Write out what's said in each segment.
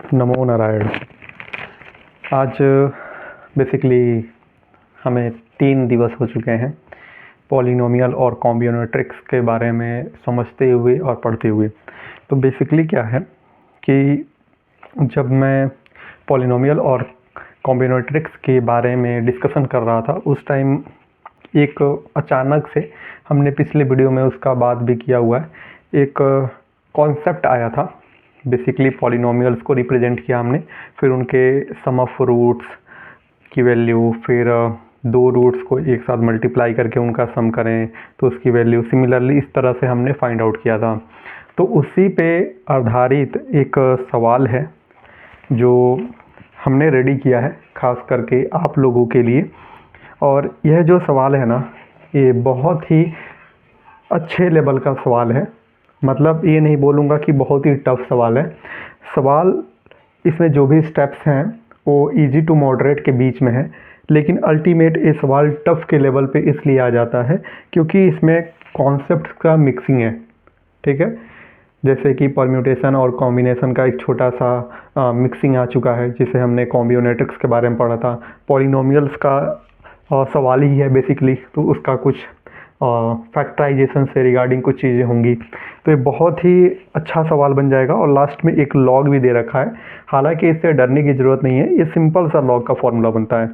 नमो नारायण। आज बेसिकली हमें 3 दिवस हो चुके हैं पॉलिनोमियल और कॉम्बिनेटरिक्स के बारे में समझते हुए और पढ़ते हुए। तो बेसिकली क्या है कि जब मैं पॉलिनोमियल और कॉम्बिनेटरिक्स के बारे में डिस्कशन कर रहा था उस टाइम एक अचानक से हमने पिछले वीडियो में उसका बात भी किया हुआ है, एक कॉन्सेप्ट आया था। बेसिकली पॉलिनोमियल्स को रिप्रेजेंट किया हमने, फिर उनके सम ऑफ रूट्स की वैल्यू, फिर दो रूट्स को एक साथ मल्टीप्लाई करके उनका सम करें तो उसकी वैल्यू, सिमिलरली इस तरह से हमने फाइंड आउट किया था। तो उसी पे आधारित एक सवाल है जो हमने रेडी किया है खास करके आप लोगों के लिए। और यह जो सवाल है ना, ये बहुत ही अच्छे लेवल का सवाल है। मतलब ये नहीं बोलूँगा कि बहुत ही टफ सवाल है। सवाल इसमें जो भी स्टेप्स हैं वो इजी टू मॉडरेट के बीच में है, लेकिन अल्टीमेट ये सवाल टफ के लेवल पे इसलिए आ जाता है क्योंकि इसमें कॉन्सेप्ट्स का मिक्सिंग है। ठीक है, जैसे कि परम्यूटेशन और कॉम्बिनेशन का एक छोटा सा मिक्सिंग आ चुका है जिसे हमने कॉम्बिनेटिक्स के बारे में पढ़ा था। पॉलिनोमियल्स का सवाल ही है बेसिकली, तो उसका कुछ फैक्टराइजेशन से रिगार्डिंग कुछ चीज़ें होंगी। तो ये बहुत ही अच्छा सवाल बन जाएगा और लास्ट में एक लॉग भी दे रखा है। हालांकि इससे डरने की ज़रूरत नहीं है, ये सिंपल सा लॉग का फॉर्मूला बनता है।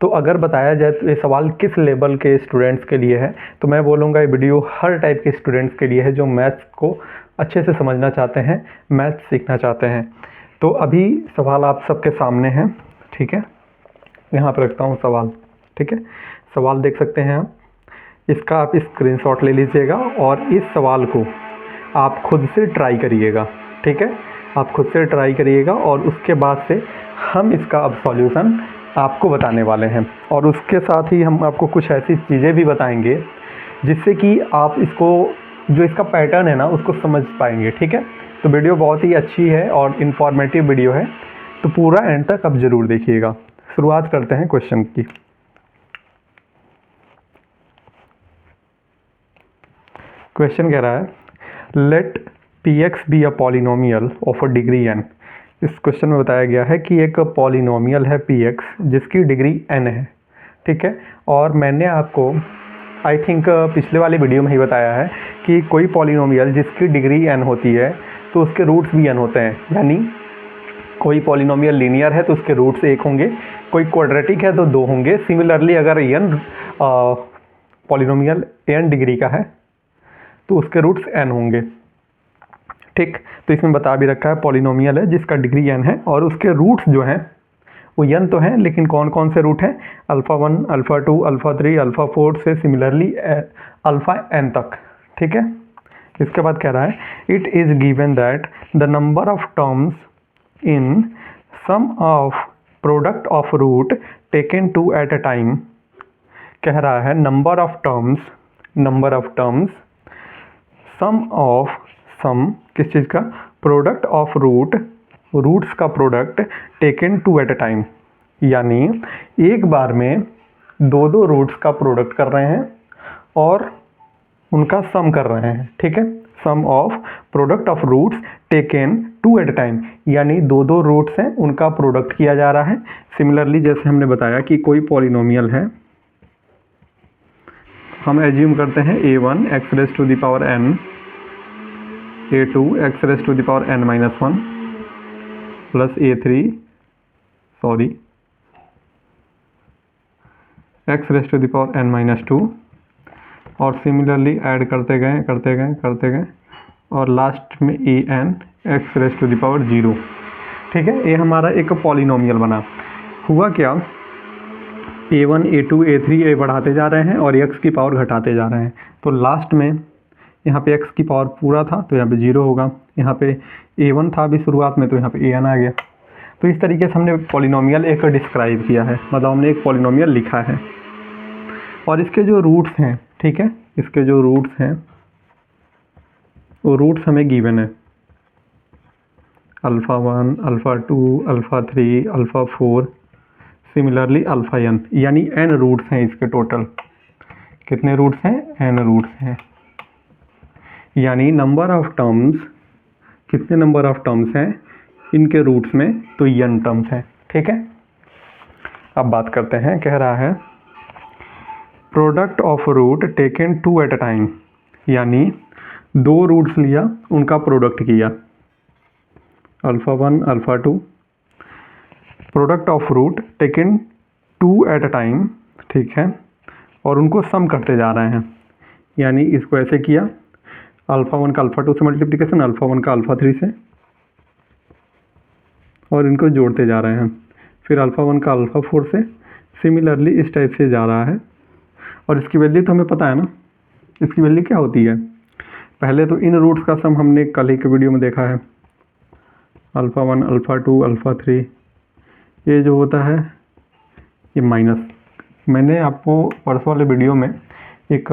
तो अगर बताया जाए तो ये सवाल किस लेवल के स्टूडेंट्स के लिए है, तो मैं बोलूँगा ये वीडियो हर टाइप के स्टूडेंट्स के लिए है जो मैथ्स को अच्छे से समझना चाहते हैं, मैथ्स सीखना चाहते हैं। तो अभी सवाल आप सबके सामने है। ठीक है, यहाँ पर रखता हूँ सवाल। ठीक है, सवाल देख सकते हैं आप। इसका आप स्क्रीनशॉट ले लीजिएगा और इस सवाल को आप खुद से ट्राई करिएगा। ठीक है, आप खुद से ट्राई करिएगा और उसके बाद से हम इसका अब सॉल्यूशन आपको बताने वाले हैं। और उसके साथ ही हम आपको कुछ ऐसी चीज़ें भी बताएंगे जिससे कि आप इसको, जो इसका पैटर्न है ना, उसको समझ पाएंगे। ठीक है, तो वीडियो बहुत ही अच्छी है और इन्फॉर्मेटिव वीडियो है, तो पूरा एंड तक आप ज़रूर देखिएगा। शुरुआत करते हैं क्वेश्चन की। क्वेश्चन कह रहा है let px be a polynomial of a degree n। इस क्वेश्चन में बताया गया है कि एक पॉलिनोमियल है px जिसकी डिग्री n है। ठीक है, और मैंने आपको आई थिंक पिछले वाले वीडियो में ही बताया है कि कोई पॉलिनोमियल जिसकी डिग्री n होती है तो उसके रूट्स भी n होते हैं। यानी कोई पॉलिनोमियल लीनियर है तो उसके रूट्स 1 होंगे, कोई क्वाड्रेटिक है तो 2 होंगे। सिमिलरली अगर n पॉलिनोमियल n डिग्री का है तो उसके रूट्स n होंगे। ठीक, तो इसमें बता भी रखा है पॉलिनोमियल है जिसका डिग्री n है और उसके रूट्स जो हैं वो n तो हैं, लेकिन कौन कौन से रूट हैं? अल्फ़ा 1, अल्फ़ा 2, अल्फ़ा 3, अल्फ़ा 4 से सिमिलरली अल्फ़ा n तक। ठीक है, इसके बाद कह रहा है it is given that the number of terms in sum of product of root taken two at a time. कह रहा है number of terms sum of, sum किस चीज़ का? प्रोडक्ट ऑफ रूट्स का product taken two at a time. यानी एक बार में दो रूट्स का प्रोडक्ट कर रहे हैं और उनका सम कर रहे हैं। ठीक है, sum of product of roots taken two at a time, यानी दो रूट्स हैं उनका प्रोडक्ट किया जा रहा है। सिमिलरली जैसे हमने बताया कि कोई पॉलिनोमियल है, हम एज्यूम करते हैं a1 x raise to the power n, a2 x raise to the power n minus 1 plus a3 x raise to the power n minus 2, और सिमिलरली ऐड करते गए और लास्ट में an x raise to the power 0। ठीक है, ये हमारा एक पॉलिनोमियल बना। हुआ क्या, a1 a2 a3 ये बढ़ाते जा रहे हैं और x की पावर घटाते जा रहे हैं, तो लास्ट में यहाँ पे x की पावर पूरा था तो यहाँ पे 0 होगा। यहाँ पे a1 था अभी शुरुआत में तो यहाँ पे an आ गया। तो इस तरीके से हमने पॉलिनोमियल एक डिस्क्राइब किया है, मतलब हमने एक पॉलिनोमियल लिखा है। और इसके जो रूट्स हैं, ठीक है, इसके जो रूट्स हैं वो रूट्स हमें गिवन है, alpha 1, alpha 2, alpha 3, alpha 4, similarly alpha n, यानी n रूट्स हैं इसके टोटल। कितने रूट्स हैं? n रूट्स हैं। यानी नंबर ऑफ टर्म्स, कितने नंबर ऑफ टर्म्स हैं इनके रूट्स में तो n टर्म्स हैं। ठीक है, अब बात करते हैं। कह रहा है product of root taken 2 at a time, यानी 2 रूट्स लिया, उनका प्रोडक्ट किया, alpha 1 alpha 2, product of root taken 2 at a time, ठीक है, और उनको सम करते जा रहे हैं। यानी इसको ऐसे किया, अल्फ़ा 1 का अल्फ़ा 2 से मल्टीप्लिकेशन, अल्फ़ा 1 का अल्फ़ा 3 से, और इनको जोड़ते जा रहे हैं। फिर अल्फ़ा 1 का अल्फ़ा 4 से, सिमिलरली इस टाइप से जा रहा है। और इसकी वैल्यू तो हमें पता है ना, इसकी वैल्यू क्या होती है। पहले तो इन रूट्स का सम हमने कल ही के वीडियो में देखा है, अल्फ़ा 1 अल्फ़ा 2 अल्फ़ा 3, ये जो होता है ये माइनस। मैंने आपको परसों वाले वीडियो में एक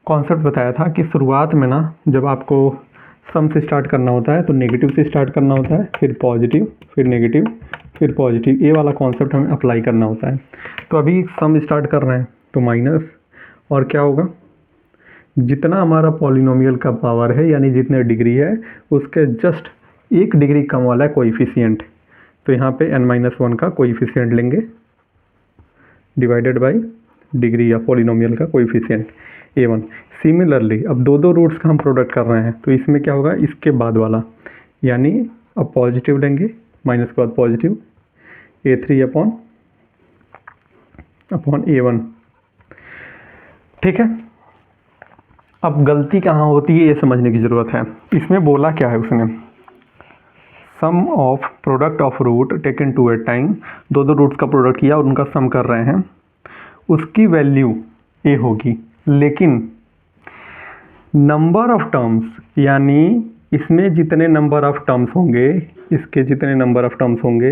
कॉन्सेप्ट बताया था कि शुरुआत में ना जब आपको सम से स्टार्ट करना होता है तो नेगेटिव से स्टार्ट करना होता है, फिर पॉजिटिव, फिर नेगेटिव, फिर पॉजिटिव, ये वाला कॉन्सेप्ट हमें अप्लाई करना होता है। तो अभी सम स्टार्ट कर रहे हैं तो माइनस, और क्या होगा, जितना हमारा पॉलिनोमियल का पावर है यानी जितने डिग्री है उसके जस्ट 1 डिग्री कम वाला है कोएफिशिएंट। तो यहाँ पे n-1 का कोएफिशिएंट लेंगे डिवाइडेड बाय डिग्री या पॉलिनोमियल का कोएफिशिएंट a1। सिमिलरली अब 2 रूट्स का हम प्रोडक्ट कर रहे हैं तो इसमें क्या होगा, इसके बाद वाला, यानी अब पॉजिटिव लेंगे, माइनस के बाद पॉजिटिव, a3 अपॉन a1। ठीक है, अब गलती कहाँ होती है ये समझने की ज़रूरत है। इसमें बोला क्या है उसने, sum of product of root taken 2 at time, 2 roots का प्रोडक्ट किया और उनका सम कर रहे हैं, उसकी वैल्यू a होगी, लेकिन नंबर ऑफ टर्म्स, यानी इसमें जितने नंबर ऑफ टर्म्स होंगे, इसके जितने नंबर ऑफ टर्म्स होंगे,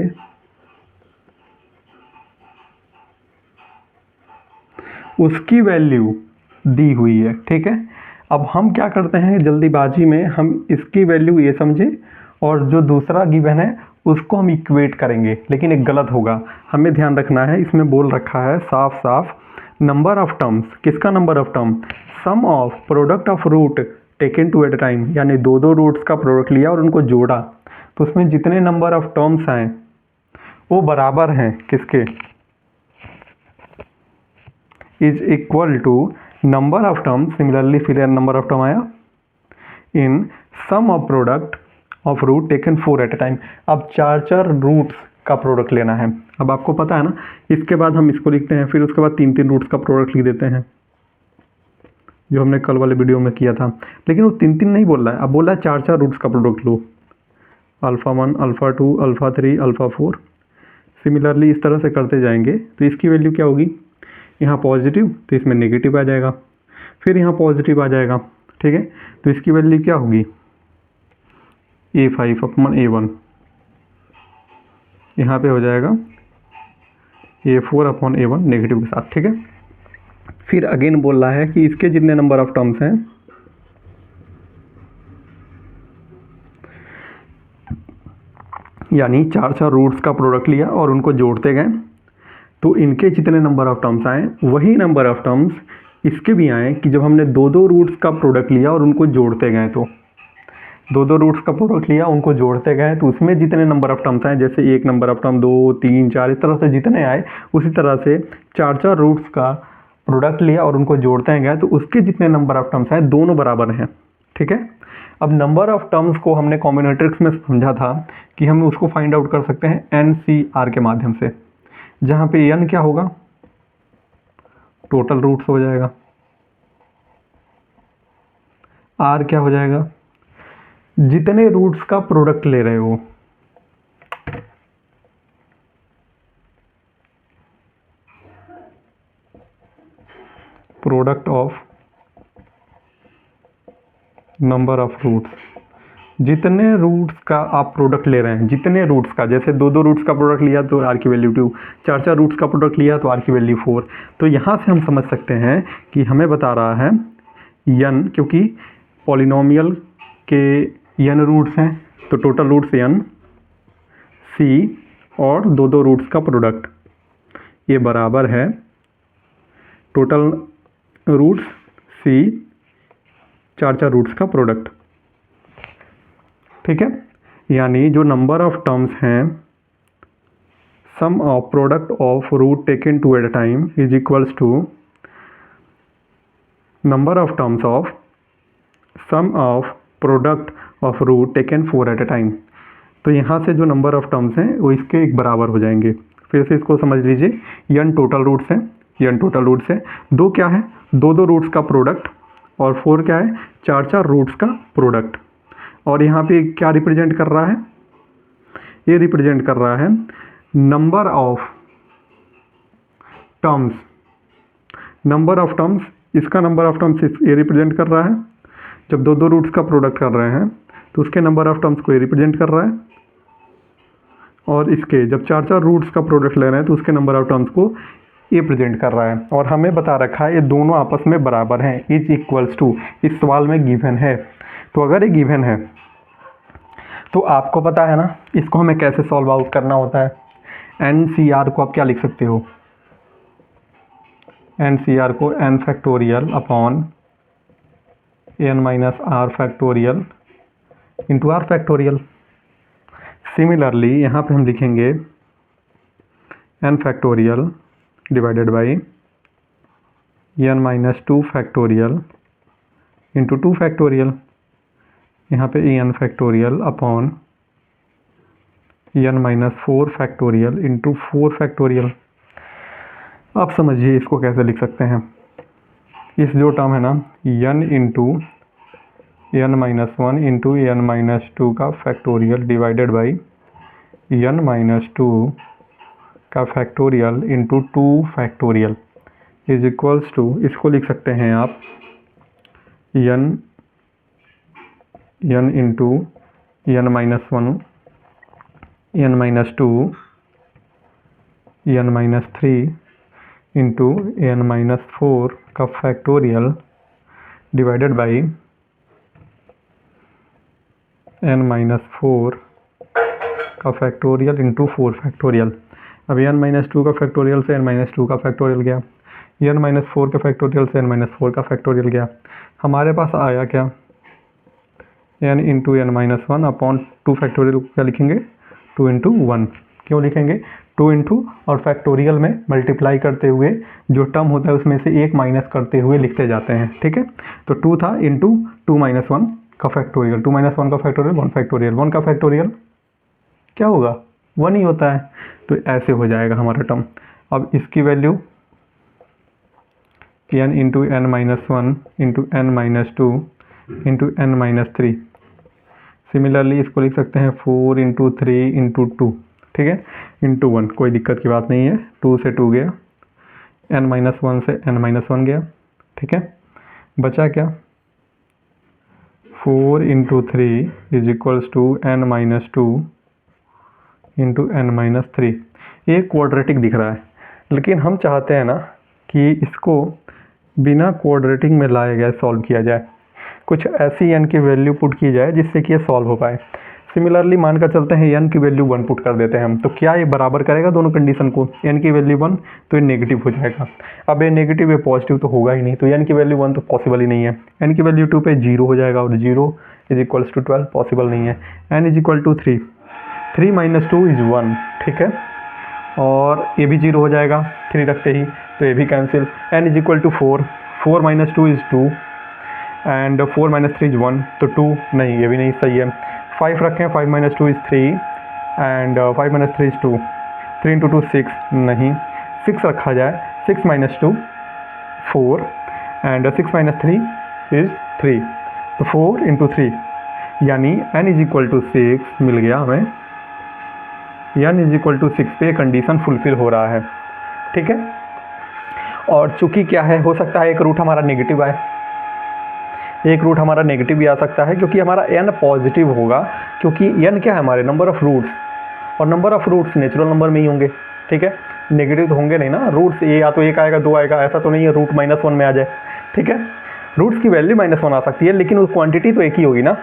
उसकी वैल्यू दी हुई है। ठीक है, अब हम क्या करते हैं जल्दीबाजी में, हम इसकी वैल्यू ये समझे और जो दूसरा गिवन है उसको हम इक्वेट करेंगे, लेकिन एक गलत होगा। हमें ध्यान रखना है, इसमें बोल रखा है साफ साफ नंबर ऑफ टर्म्स। किसका number of term, sum of product of root taken 2 at a time, यानी 2 रूट्स का प्रोडक्ट लिया और उनको जोड़ा, तो उसमें जितने नंबर ऑफ टर्म्स आए वो बराबर हैं किसके, is equal to number of term. Similarly फिर नंबर ऑफ टर्म आया in sum of product of root taken 4 at a time. अब 4 रूट्स का प्रोडक्ट लेना है। अब आपको पता है ना, इसके बाद हम इसको लिखते हैं, फिर उसके बाद 3 रूट्स का प्रोडक्ट लिख देते हैं, जो हमने कल वाले वीडियो में किया था। लेकिन वो 3 नहीं बोल रहा है, अब बोल रहा है 4 रूट्स का प्रोडक्ट लो, alpha 1 alpha 2 alpha 3 alpha 4। Similarly इस तरह से करते जाएंगे तो इसकी वैल्यू क्या होगी, यहाँ पॉजिटिव तो इसमें नेगेटिव आ जाएगा, फिर यहाँ पॉजिटिव आ जाएगा। ठीक है, तो इसकी वैल्यू क्या होगी, a5 अपॉन a1, यहाँ पे हो जाएगा a4 अपॉन a1 नेगेटिव के साथ। ठीक है, फिर अगेन बोल रहा है कि इसके जितने नंबर ऑफ टर्म्स हैं, यानी 4 रूट्स का प्रोडक्ट लिया और उनको जोड़ते गए, तो इनके जितने नंबर ऑफ टर्म्स आए वही नंबर ऑफ टर्म्स इसके भी आए कि जब हमने 2 रूट्स का प्रोडक्ट लिया और उनको जोड़ते गए, तो 2 रूट्स का प्रोडक्ट लिया उनको जोड़ते गए तो उसमें जितने नंबर ऑफ टर्म्स आए, जैसे 1 नंबर ऑफ टर्म 2 3 4 इस तरह से जितने आए, उसी तरह से 4 रूट्स का प्रोडक्ट लिया और उनको जोड़ते गए तो उसके जितने नंबर ऑफ टर्म्स आए दोनों बराबर हैं। ठीक है, अब नंबर ऑफ टर्म्स को हमने कॉम्बिनेट्रिक्स में समझा था कि हम उसको फाइंड आउट कर सकते हैं NCR के माध्यम से, जहाँ पे n क्या होगा, टोटल रूट्स हो जाएगा, r क्या हो जाएगा, जितने रूट्स का प्रोडक्ट ले रहे हो। Product of number of roots, जितने रूट्स का आप प्रोडक्ट ले रहे हैं, जितने रूट्स का, जैसे 2 रूट्स का प्रोडक्ट लिया तो r की वैल्यू 2, 4 रूट्स का प्रोडक्ट लिया तो r की वैल्यू 4। तो यहाँ से हम समझ सकते हैं कि हमें बता रहा है n, क्योंकि पॉलिनोमियल के n रूट्स हैं तो टोटल रूट्स n, c और 2 रूट्स का प्रोडक्ट, ये बराबर है टोटल रूट्स c 4 रूट्स का प्रोडक्ट। ठीक है, यानी जो नंबर ऑफ टर्म्स हैं, sum of product of root taken 2 at a time is equals to number of terms of sum of product of root taken 4 at a time. तो यहाँ से जो नंबर ऑफ टर्म्स हैं वो इसके एक बराबर हो जाएंगे। फिर से इसको समझ लीजिए, n टोटल रूट्स हैं, n टोटल रूट्स हैं, 2 क्या है, 2 रूट्स का प्रोडक्ट, और 4 क्या है, 4 रूट्स का प्रोडक्ट। और यहाँ पे क्या रिप्रेजेंट कर रहा है, ये रिप्रेजेंट कर रहा है number of terms, number of terms, इसका नंबर ऑफ टर्म्स ये रिप्रेजेंट कर रहा है। जब 2 रूट्स का प्रोडक्ट कर रहे हैं तो उसके नंबर ऑफ टर्म्स को ये रिप्रेजेंट कर रहा है, और इसके जब 4 रूट्स का प्रोडक्ट ले रहे हैं तो उसके नंबर ऑफ टर्म्स को ये प्रेजेंट कर रहा है। और हमें बता रखा है ये दोनों आपस में बराबर हैं, इज इक्वल्स टू, इस सवाल में गिवन है। तो अगर ये गिवन है तो आपको पता है ना इसको हमें कैसे सॉल्व आउट करना होता है। NCR को आप क्या लिख सकते हो, NCR को n factorial upon n minus r factorial into r factorial. Similarly यहाँ पे हम लिखेंगे n factorial divided by n minus 2 factorial into 2 factorial. यहाँ पे n factorial upon n minus 4 factorial into 4 factorial. आप समझिए इसको कैसे लिख सकते हैं। इस जो टर्म है ना n into n minus 1 into n minus 2 का factorial divided by n minus 2 का factorial into 2 factorial is equals to, इसको लिख सकते हैं आप n into n minus 1 n minus 2 n minus 3 into n minus 4 का factorial divided by n minus 4 का factorial into 4 factorial. अब n माइनस 2 का फैक्टोरियल से n माइनस 2 का फैक्टोरियल गया, n माइनस 4 का फैक्टोरियल से n माइनस 4 का फैक्टोरियल गया। हमारे पास आया क्या, n into n minus 1 upon 2 factorial को क्या लिखेंगे, 2 इंटू 1। क्यों लिखेंगे, 2 इंटू और फैक्टोरियल में मल्टीप्लाई करते हुए जो टर्म होता है उसमें से एक माइनस करते हुए लिखते जाते हैं, ठीक है। तो 2 था इंटू 2 माइनस 1 का फैक्टोरियल, 2 माइनस 1 का फैक्टोरियल 1 फैक्टोरियल, 1 का फैक्टोरियल क्या होगा, 1 ही होता है। तो ऐसे हो जाएगा हमारा टर्म। अब इसकी value n into n minus 1 into n minus 2 into n minus 3। Similarly इसको लिख सकते हैं 4 इंटू 3 इंटू 2, ठीक है, इंटू 1, कोई दिक्कत की बात नहीं है। 2 से 2 गया, n माइनस 1 से n माइनस 1 गया, ठीक है। बचा क्या, 4 into 3 is equals to n minus 2 into n minus 3। ये क्वाड्रेटिक दिख रहा है, लेकिन हम चाहते हैं ना कि इसको बिना क्वाड्रेटिक में लाए गए सॉल्व किया जाए, कुछ ऐसी n की वैल्यू पुट की जाए जिससे कि ये सॉल्व हो पाए। सिमिलरली मानकर चलते हैं n की वैल्यू 1 पुट कर देते हैं हम, तो क्या ये बराबर करेगा दोनों कंडीशन को, n की वैल्यू 1 तो ये नेगेटिव हो जाएगा। अब ये नेगेटिव है पॉजिटिव तो होगा ही नहीं, तो n की वैल्यू 1 तो पॉसिबल ही नहीं है। n की वैल्यू 2 पे 0 हो जाएगा, और 0 इज इक्वल्स टू 12 पॉसिबल नहीं है। n is equal to 3, 3 minus 2 is 1, ठीक है, और ये भी 0 हो जाएगा 3 रखते ही, तो ये भी cancel. n is equal to 4, 4 minus 2 is 2 and 4 minus 3 is 1, तो 2 नहीं, ये भी नहीं सही है। 5 रखें, 5 minus 2 is 3 and 5 minus 3 is 2, 3 into 2 6 नहीं, 6 रखा जाए, 6 माइनस 2 4 एंड 6 माइनस 3 इज 3, तो 4 इंटू 3 यानी n इज इक्वल टू 6 मिल गया हमें। n इज इक्वल टू 6 पे कंडीशन फुलफिल हो रहा है, ठीक है। और चूंकि क्या है, हो सकता है एक रूट हमारा नेगेटिव आए, एक रूट हमारा नेगेटिव भी आ सकता है, क्योंकि हमारा n पॉजिटिव होगा, क्योंकि n क्या है हमारे नंबर ऑफ रूट्स, और number of roots natural number में ही होंगे, ठीक है, नेगेटिव तो होंगे नहीं ना। रूट्स ये या तो 1 आएगा 2 आएगा, ऐसा तो नहीं है रूट माइनस 1 में आ जाए, ठीक है। रूट्स की वैल्यू -1 आ सकती है, लेकिन उस क्वांटिटी तो एक ही होगी ना,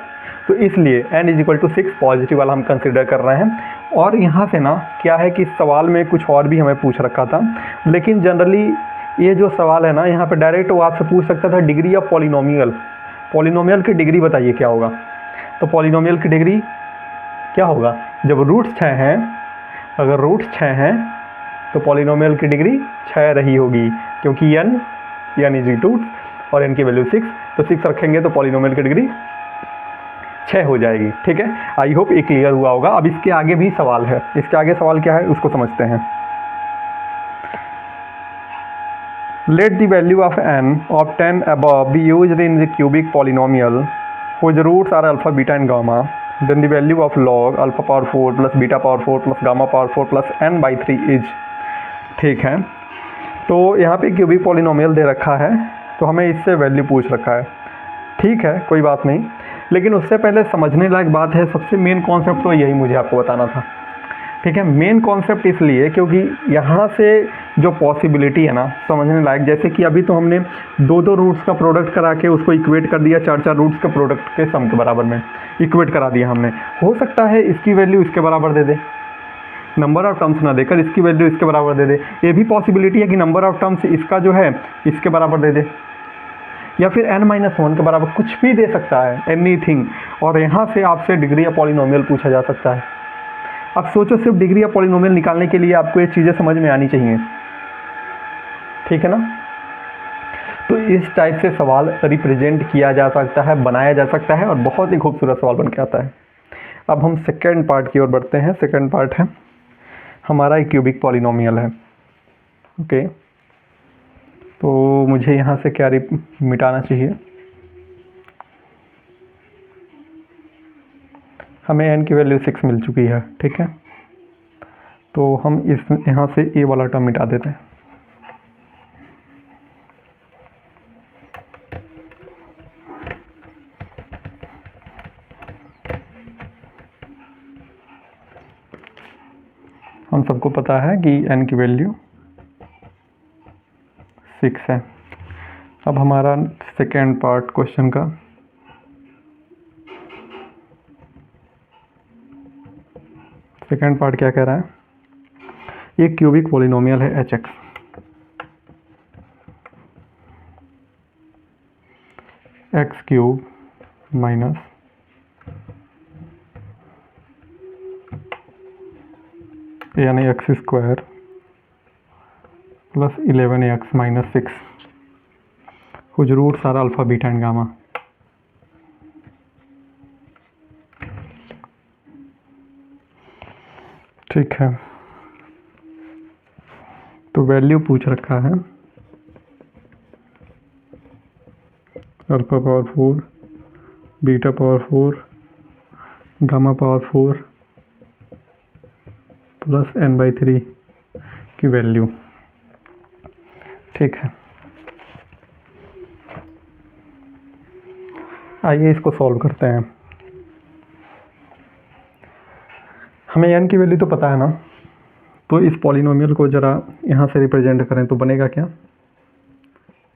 तो इसलिए n is equal to 6 positive वाला हम कंसिडर कर रहे हैं। और यहाँ से ना क्या है कि सवाल में कुछ और भी हमें पूछ रखा था, लेकिन जनरली ये जो सवाल है ना, यहाँ पे डायरेक्ट वो आपसे पूछ सकता था डिग्री ऑफ पॉलिनोमियल, पॉलिनोमियल की डिग्री बताइए क्या होगा। तो पॉलिनोमियल की डिग्री क्या होगा, जब रूट्स 6 हैं, अगर रूट्स 6 हैं तो पॉलिनोमियल की डिग्री 6 रही होगी, क्योंकि n इज 2 और n की वैल्यू 6, तो 6 रखेंगे तो पॉलिनोमियल की डिग्री 6 हो जाएगी। ठीक है, आई होप ये क्लियर हुआ होगा। अब इसके आगे भी सवाल है, इसके आगे सवाल क्या है उसको समझते हैं। Let the value of n of 10 above be used in the cubic polynomial whose roots are alpha, beta and gamma, then the value of log alpha power 4 plus beta power 4 plus gamma power 4 plus n by 3 is। ठीक है, तो यहाँ पे cubic polynomial दे रखा है, तो हमें इससे वैल्यू पूछ रखा है। ठीक है, कोई बात नहीं, लेकिन उससे पहले समझने लायक बात है, सबसे मेन कॉन्सेप्ट तो यही मुझे आपको बताना था। ठीक है, मेन कॉन्सेप्ट इसलिए क्योंकि यहाँ से जो पॉसिबिलिटी है ना समझने लायक, जैसे कि अभी तो हमने 2 रूट्स का प्रोडक्ट करा के उसको इक्वेट कर दिया 4 रूट्स का प्रोडक्ट के सम के बराबर में इक्वेट करा दिया हमने। हो सकता है इसकी वैल्यू इसके बराबर दे दे, नंबर ऑफ टर्म्स ना देकर इसकी वैल्यू इसके बराबर दे दे। ये भी पॉसिबिलिटी है कि नंबर ऑफ टर्म्स इसका जो है इसके बराबर दे दे, या फिर n-1 के बराबर, कुछ भी दे सकता है, एनीथिंग। और यहाँ से आपसे डिग्री या पॉलिनोमियल पूछा जा सकता है। अब सोचो, सिर्फ डिग्री या पॉलिनोमियल निकालने के लिए आपको ये चीज़ें समझ में आनी चाहिए। ठीक है ना, तो इस टाइप से सवाल रिप्रेजेंट किया जा सकता है, बनाया जा सकता है, और बहुत ही खूबसूरत सवाल बन के आता है। अब हम सेकेंड पार्ट की ओर बढ़ते हैं। सेकेंड पार्ट है हमारा एक क्यूबिक पॉलिनोमियल है। ओके, तो मुझे यहाँ से क्या मिटाना चाहिए, हमें n की वैल्यू 6 मिल चुकी है। ठीक है, तो हम इस यहाँ से a वाला टर्म मिटा देते हैं। हम सबको पता है कि n की वैल्यू 6 है। अब हमारा सेकेंड पार्ट क्वेश्चन का, सेकेंड पार्ट क्या कह रहा है, ये क्यूबिक पॉलिनोमियल है hx, एक्स क्यूब माइनस यानी x square plus 11x minus 6 कुछ roots are alpha, beta and gamma. ठीक है, तो वैल्यू पूछ रखा है alpha power 4, beta power 4, gamma power 4 plus n/3 की वैल्यू। ठीक है, आइए इसको सॉल्व करते हैं। हमें n की वैल्यू तो पता है ना, तो इस पॉलिनोमियल को ज़रा यहाँ से रिप्रेजेंट करें तो बनेगा क्या,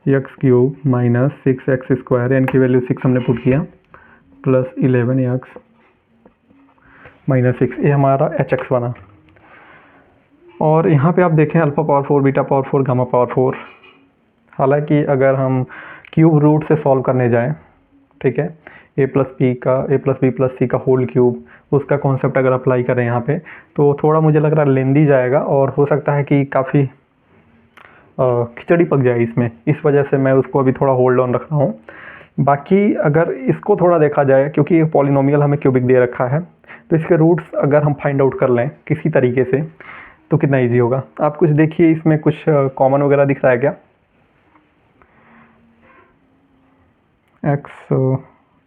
x cube minus 6x square, n की वैल्यू 6 हमने पुट किया, प्लस 11x माइनस 6, ये हमारा hx बना। और यहाँ पे आप देखें alpha power 4, beta power 4, gamma power 4। हालांकि अगर हम क्यूब रूट से सॉल्व करने जाएं, ठीक है, a plus B plus C का होल क्यूब, उसका कॉन्सेप्ट अगर अप्लाई करें यहाँ पे, तो थोड़ा मुझे लग रहा है लेंदी जाएगा और हो सकता है कि काफ़ी खिचड़ी पक जाए इसमें। इस वजह से मैं उसको अभी थोड़ा होल्ड ऑन रख रहा हूँ। बाकी अगर इसको थोड़ा देखा जाए, क्योंकि ये पॉलिनोमियल हमें क्यूबिक दे रखा है, तो इसके रूट्स अगर हम फाइंड आउट कर लें किसी तरीके से तो कितना ईजी होगा। आप कुछ देखिए, इसमें कुछ कॉमन वगैरह दिख रहा है क्या, एक्स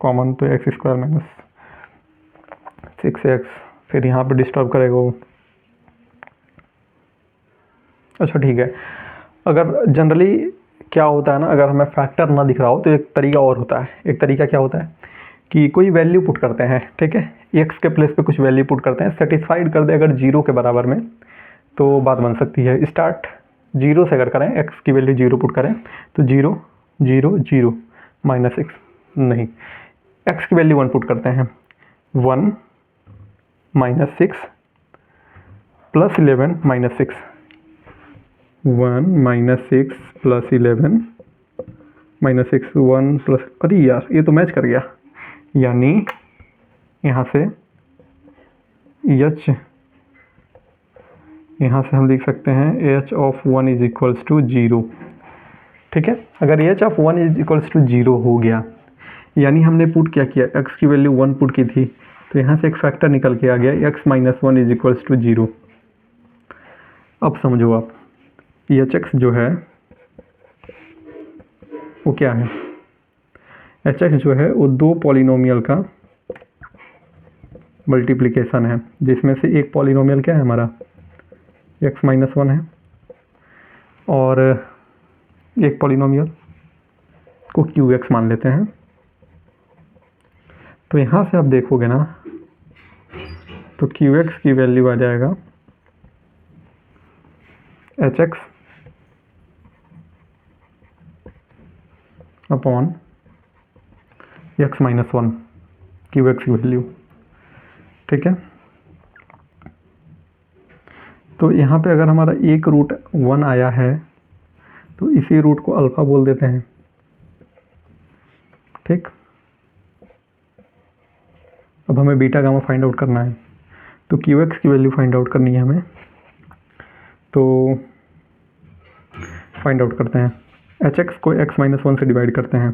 कॉमन, तो एक्स स्क्वायर माइनस 6x, फिर यहाँ पे डिस्टर्ब करेगा वो। अच्छा ठीक है, अगर जनरली क्या होता है ना, अगर हमें फैक्टर ना दिख रहा हो तो एक तरीका और होता है। एक तरीका क्या होता है कि कोई वैल्यू पुट करते हैं, ठीक है, एक्स के प्लेस पे कुछ वैल्यू पुट करते हैं, सेटिस्फाइड कर दे अगर 0 के बराबर में तो बात बन सकती है। स्टार्ट 0 से अगर करें, एक्स की वैल्यू 0 पुट करें तो 0 0 0 माइनस 6 नहीं, एक्स की वैल्यू 1 पुट करते हैं, 1 minus 6 plus 11 minus 6, 1 minus 6 plus 11 minus 6, 1 plus, अरे यार ये तो मैच कर गया, यानी यहाँ से एच, यहाँ से हम लिख सकते हैं h of 1 is equals to 0। ठीक है, अगर h of 1 is equals to 0 हो गया, यानी हमने पुट क्या किया, x की वैल्यू 1 पुट की थी, तो यहाँ से एक फैक्टर निकल के आ गया x minus 1 is equals to 0। अब समझो आप, एच एक्स जो है वो क्या है, एच एक्स जो है वो दो पॉलिनोमियल का मल्टीप्लिकेशन है, जिसमें से एक पॉलिनोमियल क्या है हमारा, x माइनस 1 है, और एक पॉलिनोमियल को क्यू एक्स मान लेते हैं। तो यहाँ से आप देखोगे ना, तो क्यू एक्स की वैल्यू आ जाएगा H x upon x minus 1, Q x की वैल्यू। ठीक है, तो यहाँ पे अगर हमारा एक रूट 1 आया है तो इसी रूट को अल्फ़ा बोल देते हैं। ठीक, अब हमें बीटा गामा फाइंड आउट करना है, तो क्यू एक्स की वैल्यू फाइंड आउट करनी है हमें। तो फाइंड आउट करते हैं, एच एक्स को एक्स माइनस 1 से डिवाइड करते हैं।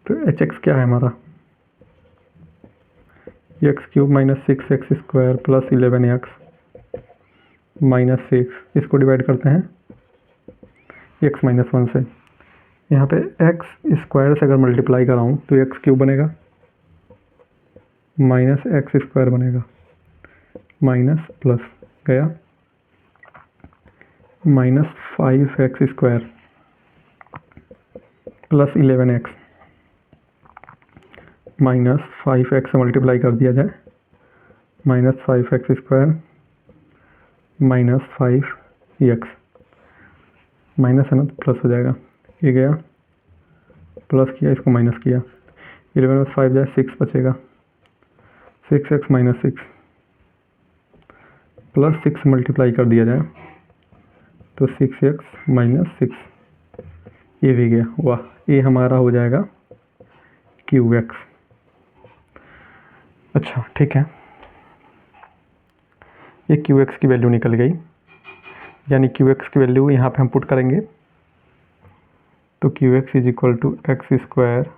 तो एच एक्स क्या है हमारा, x cube minus 6x square plus 11x minus 6, इसको डिवाइड करते हैं एक्स माइनस 1 से। यहाँ पे एक्स स्क्वायर से अगर मल्टीप्लाई कराऊँ तो एक्स क्यूब बनेगा माइनस एक्स स्क्वायर बनेगा, माइनस प्लस गया minus 5x square plus 11x minus 5x से मल्टीप्लाई कर दिया जाए, minus 5x square minus 5x, minus है ना तो प्लस हो जाएगा, ये गया प्लस किया, इसको माइनस किया, 11 में 5 जाए 6 बचेगा, 6x माइनस 6 प्लस 6 मल्टीप्लाई कर दिया जाए तो 6x माइनस 6, ये भी गया। वाह, ये हमारा हो जाएगा क्यू एक्स। अच्छा ठीक है, ये क्यू एक्स की वैल्यू निकल गई, यानी क्यू एक्स की वैल्यू यहाँ पे हम पुट करेंगे, तो q x is equal to x square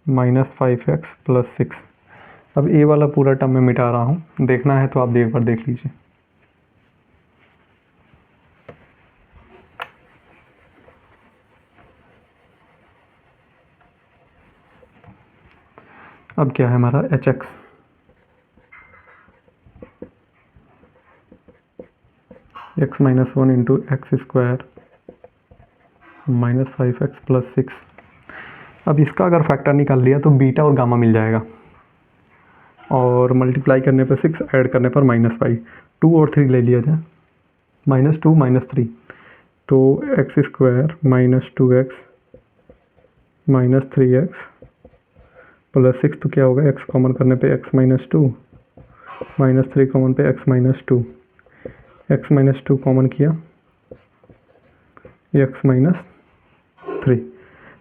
minus 5x plus 6। अब ए वाला पूरा टर्म मैं मिटा रहा हूँ, देखना है तो आप एक बार देख लीजिए। अब क्या है हमारा H x, x minus 1 into x square minus 5x plus 6। अब इसका अगर फैक्टर निकाल लिया तो बीटा और गामा मिल जाएगा, और मल्टीप्लाई करने पर 6, ऐड करने पर माइनस 5, 2 और 3 ले लिया जाए, माइनस 2 माइनस 3, तो x square minus 2x minus 3x plus 6, तो क्या होगा, x कॉमन करने पे x माइनस 2 माइनस 3 कॉमन पे x minus 2, x minus 2 common किया, x माइनस 3,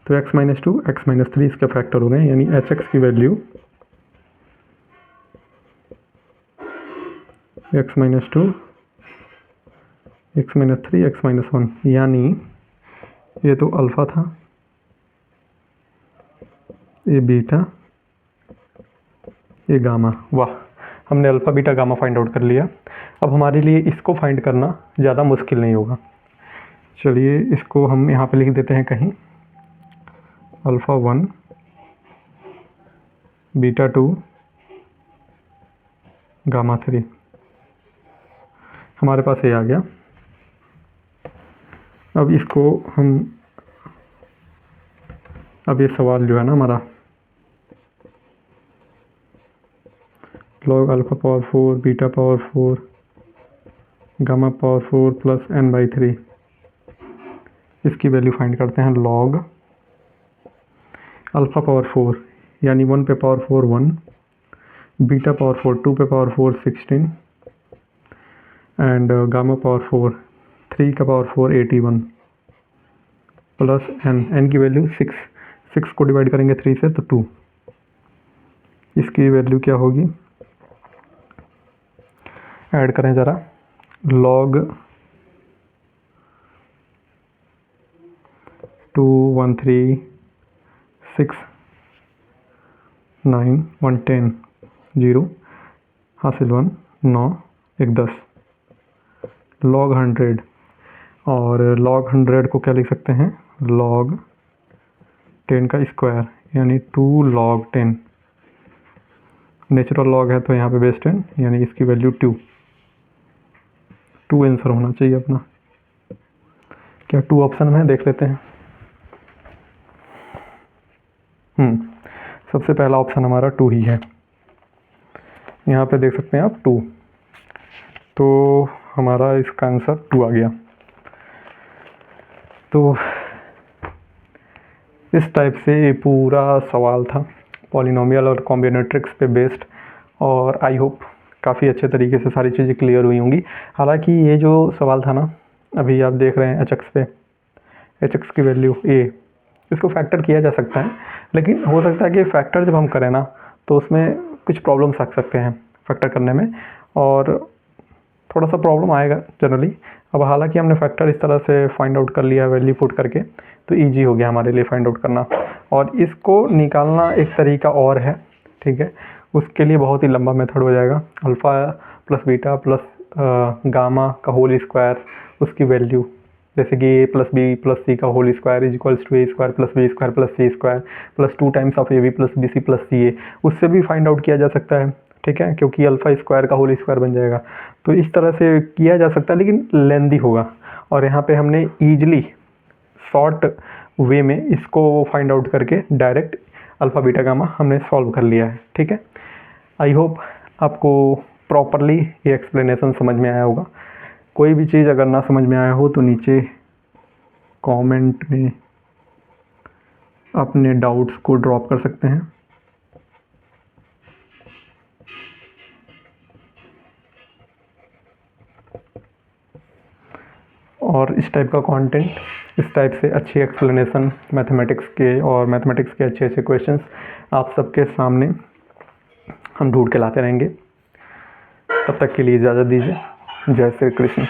तो x माइनस 2 x माइनस 3 इसका फैक्टर हो गए, यानी एच एक्स की value x minus 2 x minus 3 x minus 1, यानी ये तो अल्फ़ा था, ये बीटा, ये गामा। वाह, हमने alpha beta gamma find out कर लिया। अब हमारे लिए इसको फाइंड करना ज़्यादा मुश्किल नहीं होगा। चलिए इसको हम यहाँ पे लिख देते हैं कहीं, अल्फ़ा 1 बीटा 2 गामा 3, हमारे पास ये आ गया। अब इसको हम, अब ये सवाल जो है ना हमारा, log alpha power 4 beta power 4 gamma power 4 plus n/3, इसकी वैल्यू फाइंड करते हैं। लॉग अल्फ़ा पावर 4 यानी 1 पे पावर 4 1, बीटा पावर 4 2 पे पावर 4 16, एंड गामा पावर 4 3 का पावर 4 81 प्लस n की वैल्यू 6 को डिवाइड करेंगे 3 से तो 2, इसकी वैल्यू क्या होगी ऐड करें ज़रा, log 2 1 3 6 9 1 10 0 हासिल 1 9 1 10 log 100, और log 100 को क्या लिख सकते हैं, log 10 का स्क्वायर यानी 2 log 10। नेचुरल लॉग है तो यहाँ पे बेस 10 यानी इसकी वैल्यू 2 आंसर होना चाहिए अपना। क्या 2 ऑप्शन में देख लेते हैं। सबसे पहला ऑप्शन हमारा 2 ही है, यहाँ पे देख सकते हैं आप 2, तो हमारा इसका आंसर 2 आ गया। तो इस टाइप से ये पूरा सवाल था पॉलिनोमियल और कॉम्बिनेट्रिक्स पे बेस्ड, और आई होप काफ़ी अच्छे तरीके से सारी चीज़ें क्लियर हुई होंगी। हालांकि ये जो सवाल था ना, अभी आप देख रहे हैं एच एक्स पे, एच एक्स की वैल्यू ए, इसको फैक्टर किया जा सकता है, लेकिन हो सकता है कि फैक्टर जब हम करें ना तो उसमें कुछ प्रॉब्लम्स आ सकते हैं फैक्टर करने में, और थोड़ा सा प्रॉब्लम आएगा जनरली। अब हालांकि हमने फैक्टर इस तरह से फाइंड आउट कर लिया वैल्यू पुट करके, तो ईजी हो गया हमारे लिए फाइंड आउट करना। और इसको निकालना एक तरीका और है, ठीक है, उसके लिए बहुत ही लंबा मेथड हो जाएगा। Alpha plus beta plus gamma का होल स्क्वायर, उसकी वैल्यू जैसे कि A plus B plus C का whole square is equals to A square plus B square plus C square plus 2 times of A B plus B C plus C A, उससे भी find out किया जा सकता है, ठीक है, क्योंकि अल्फ़ा स्क्वायर का होल स्क्वायर बन जाएगा। तो इस तरह से किया जा सकता है, लेकिन लेंदी होगा, और यहाँ पे हमने ईजिली शॉर्ट वे में इसको फाइंड आउट करके डायरेक्ट अल्फ़ा बीटा गामा हमने सॉल्व कर लिया है, ठीक है। आई होप आपको प्रॉपरली ये एक्सप्लेनेशन समझ में आया होगा। कोई भी चीज़ अगर ना समझ में आया हो तो नीचे कमेंट में अपने डाउट्स को ड्रॉप कर सकते हैं। और इस टाइप का कंटेंट, इस टाइप से अच्छी एक्सप्लेनेशन मैथमेटिक्स के, और मैथमेटिक्स के अच्छे अच्छे क्वेश्चंस आप सबके सामने हम ढूंढ के लाते रहेंगे। तब तक के लिए इजाज़त दीजिए। जय श्री कृष्ण।